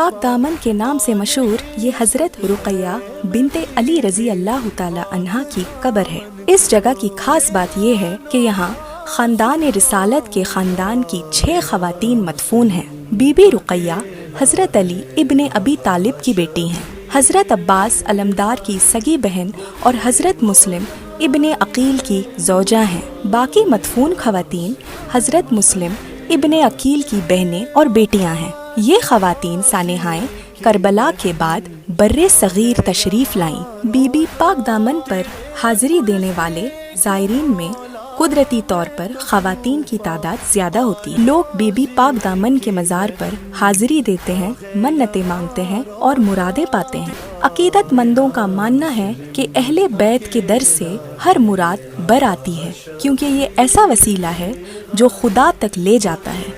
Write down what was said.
پاک دامن کے نام سے مشہور یہ حضرت رقیہ بنت علی رضی اللہ تعالی عنہا کی قبر ہے۔ اس جگہ کی خاص بات یہ ہے کہ یہاں خاندان رسالت کے خاندان کی 6 خواتین مدفون ہیں۔ بی بی رقیہ حضرت علی ابن ابی طالب کی بیٹی ہیں، حضرت عباس علمدار کی سگی بہن اور حضرت مسلم ابن عقیل کی زوجہ ہیں۔ باقی مدفون خواتین حضرت مسلم ابن عقیل کی بہنیں اور بیٹیاں ہیں۔ یہ خواتین سانحۂ کربلا کے بعد بر صغیر تشریف لائیں۔ بی بی پاک دامن پر حاضری دینے والے زائرین میں قدرتی طور پر خواتین کی تعداد زیادہ ہوتی ہے۔ لوگ بی بی پاک دامن کے مزار پر حاضری دیتے ہیں، منتیں مانگتے ہیں اور مرادیں پاتے ہیں۔ عقیدت مندوں کا ماننا ہے کہ اہل بیت کے در سے ہر مراد بر آتی ہے، کیونکہ یہ ایسا وسیلہ ہے جو خدا تک لے جاتا ہے۔